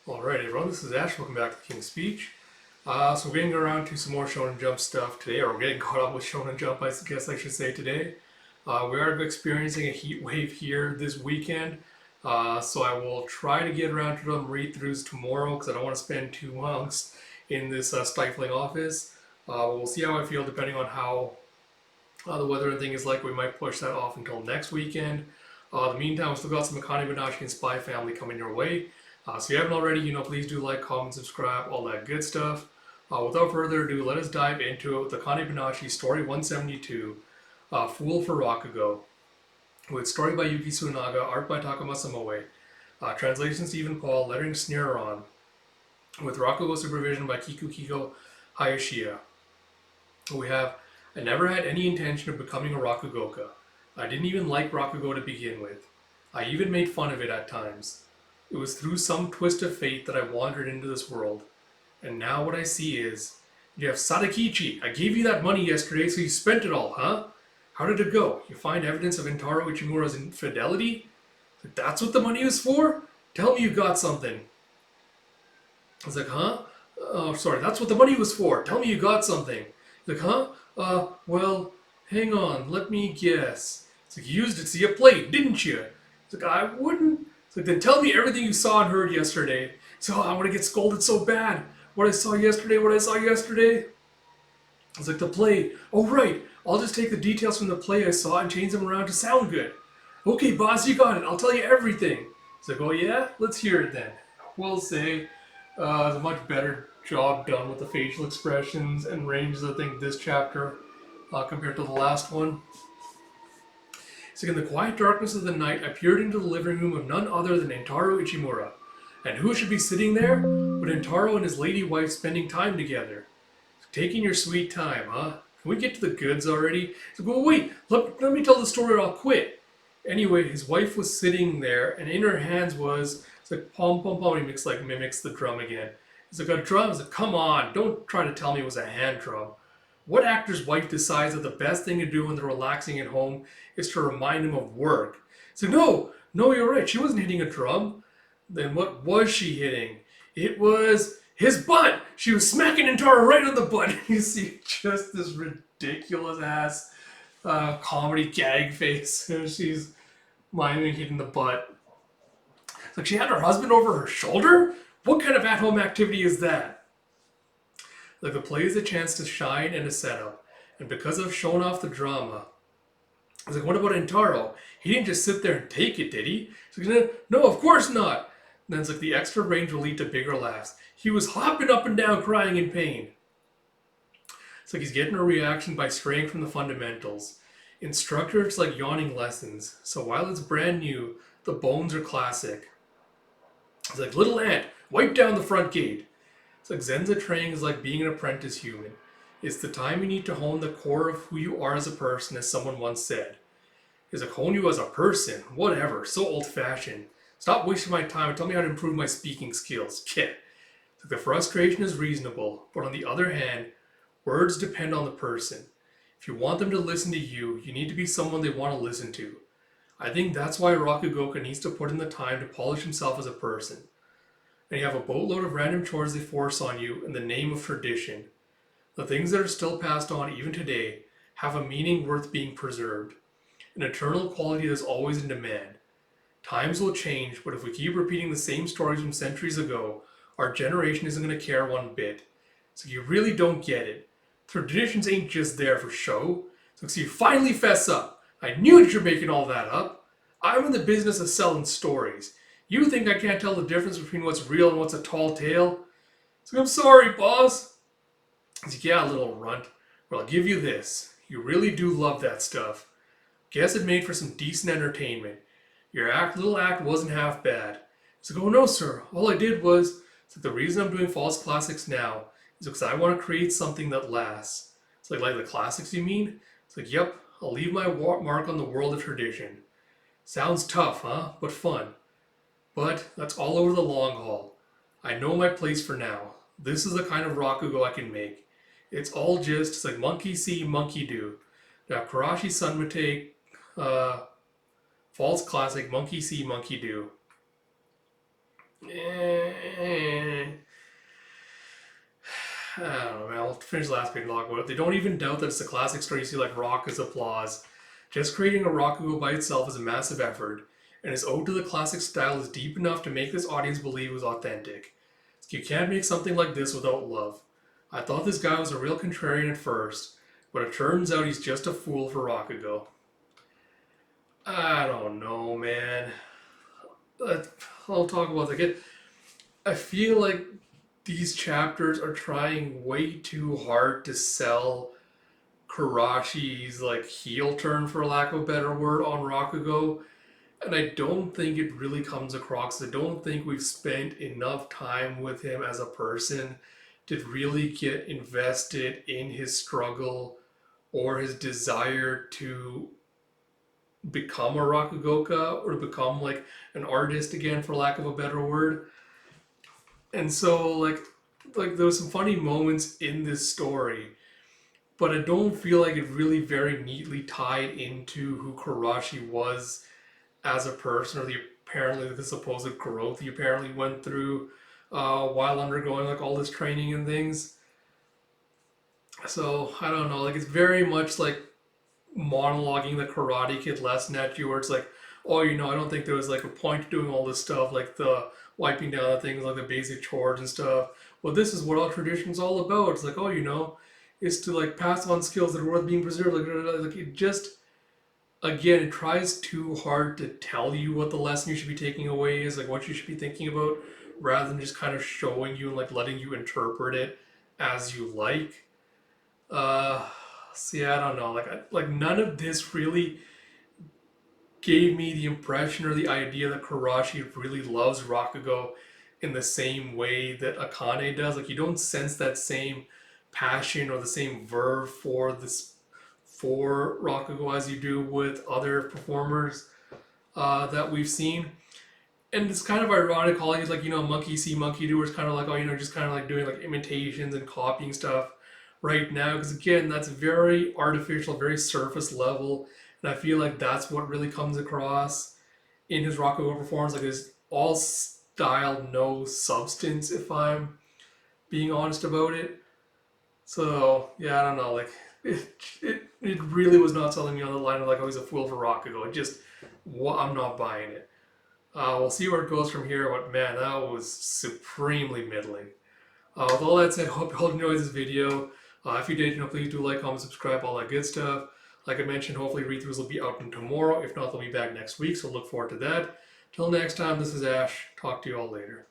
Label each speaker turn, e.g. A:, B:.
A: Alright everyone, this is Ash, welcome back to King's Speech. So we're getting around to some more Shonen Jump stuff today, or we're getting caught up with Shonen Jump, I guess I should say today. We are experiencing a heat wave here this weekend, so I will try to get around to them read-throughs tomorrow, because I don't want to spend 2 months in this stifling office. We'll see how I feel depending on how the weather and thing is like. We might push that off until next weekend. In the meantime, we've still got some Akane-Banashi and Spy Family coming your way. So if you haven't already, please do like, comment, subscribe, all that good stuff. Without further ado, let us dive into it with Akane-Banashi Story 172, Fool for Rakugo, with story by Yuki Tsunaga, art by Takamasa Moe, translation Stephen Paul, lettering Snare on, with Rakugo supervision by Kiko Hayashiya. We have, I never had any intention of becoming a Rakugoka. I didn't even like Rakugo to begin with. I even made fun of it at times. It was through some twist of fate that I wandered into this world. And now what I see is, you have Sadakichi. I gave you that money yesterday, so you spent it all, huh? How did it go? You find evidence of Intaro Ichimura's infidelity? That's what the money was for? Tell me you got something. I was like, huh? Oh, sorry, that's what the money was for. Tell me you got something. He's like, huh? Well, hang on, let me guess. It's like, you used it to see a plate, didn't you? It's like, I wouldn't. It's like, then tell me everything you saw and heard yesterday. So I want to get scolded so bad. What I saw yesterday. It's like the play. Oh, right. I'll just take the details from the play I saw and change them around to sound good. Okay, boss, you got it. I'll tell you everything. It's like, oh yeah? Let's hear it then. We'll say there's a much better job done with the facial expressions and ranges, I think, this chapter compared to the last one. So in the quiet darkness of the night, I peered into the living room of none other than Intaro Ichimura. And who should be sitting there but Intaro and his lady wife spending time together. Taking your sweet time, huh? Can we get to the goods already? So go, wait, let me tell the story or I'll quit. Anyway, his wife was sitting there, and in her hands was, it's like pom pom pom, he mimics the drum again. It's like a drum, it's like, come on, don't try to tell me it was a hand drum. What actor's wife decides that the best thing to do when they're relaxing at home is to remind him of work? It's like, no, you're right, she wasn't hitting a drum. Then what was she hitting? It was his butt! She was smacking Intaro right on the butt. You see just this ridiculous ass comedy gag face. She's miming hitting the butt. It's like she had her husband over her shoulder? What kind of at-home activity is that? Like the play is a chance to shine and a setup. And because I've shown off the drama, I was like, what about Intaro? He didn't just sit there and take it, did he? It's like, no, of course not. And then it's like the extra range will lead to bigger laughs. He was hopping up and down crying in pain. It's like he's getting a reaction by straying from the fundamentals. In structure, it's like yawning lessons. So while it's brand new, the bones are classic. It's like, little ant, wipe down the front gate. It's like Zenza training is like being an apprentice human. It's the time you need to hone the core of who you are as a person, as someone once said. It's like, hone you as a person? Whatever, so old-fashioned. Stop wasting my time and tell me how to improve my speaking skills. Kid. The frustration is reasonable, but on the other hand, words depend on the person. If you want them to listen to you, you need to be someone they want to listen to. I think that's why Rakugoka needs to put in the time to polish himself as a person. And you have a boatload of random chores they force on you in the name of tradition. The things that are still passed on even today have a meaning worth being preserved. An eternal quality that's always in demand. Times will change, but if we keep repeating the same stories from centuries ago, our generation isn't going to care one bit. So you really don't get it. Traditions ain't just there for show. So you finally fess up. I knew that you're making all that up. I'm in the business of selling stories. You think I can't tell the difference between what's real and what's a tall tale? So I'm sorry, boss. He's like, yeah, little runt. Well, I'll give you this. You really do love that stuff. Guess it made for some decent entertainment. Your little act wasn't half bad. He's like, oh no, sir. All I did was... It's like, the reason I'm doing false classics now is because I want to create something that lasts. It's like the classics, you mean? It's like, yep, I'll leave my mark on the world of tradition. Sounds tough, huh? But fun. But that's all over the long haul. I know my place for now. This is the kind of Rakugo I can make. It's all just, it's like monkey see, monkey do. Now, Karashi Sunmate, false classic, monkey see, monkey do. I don't know, man. I'll finish the last page and talk about it. They don't even doubt that it's a classic story. You see, like, Rock's applause. Just creating a Rakugo by itself is a massive effort, and his ode to the classic style is deep enough to make this audience believe it was authentic. You can't make something like this without love. I thought this guy was a real contrarian at first, but it turns out he's just a fool for Rakugo. I don't know, man. I'll talk about that again. I feel like these chapters are trying way too hard to sell Karashi's like heel turn, for lack of a better word, on Rakugo, and I don't think it really comes across. I don't think we've spent enough time with him as a person to really get invested in his struggle or his desire to become a Rakugoka or to become like an artist again, for lack of a better word. And so like there was some funny moments in this story, but I don't feel like it really very neatly tied into who Karashi was as a person, or the apparently the supposed growth he apparently went through while undergoing like all this training and things. So I don't know, like it's very much like monologuing the Karate Kid lesson at you, where it's like, oh, I don't think there was like a point to doing all this stuff, like the wiping down the things, like the basic chores and stuff. Well, this is what our tradition's all about. It's like, oh, is to like pass on skills that are worth being preserved. Like it just, again, it tries too hard to tell you what the lesson you should be taking away is, like what you should be thinking about, rather than just kind of showing you and like letting you interpret it as you like. Uh, See, I don't know. Like none of this really gave me the impression or the idea that Karashi really loves Rakugo in the same way that Akane does. Like you don't sense that same passion or the same verve for this for Rakugo as you do with other performers that we've seen. And it's kind of ironic calling it like, monkey see, monkey do, where it's kind of like, oh, just kind of like doing like imitations and copying stuff right now. Because again, that's very artificial, very surface level. And I feel like that's what really comes across in his Rakugo performance. Like, it's all style, no substance, if I'm being honest about it. So, yeah, I don't know. Like, it really was not selling me on the line of like, oh, he's a fool for Rakugo. It just, I'm not buying it. We'll see where it goes from here, but man, that was supremely middling. With all that said, hope you all enjoyed this video. If you did, please do like, comment, subscribe, all that good stuff. Like I mentioned, hopefully read-throughs will be out tomorrow. If not, they'll be back next week, so look forward to that. Till next time, this is Ash. Talk to you all later.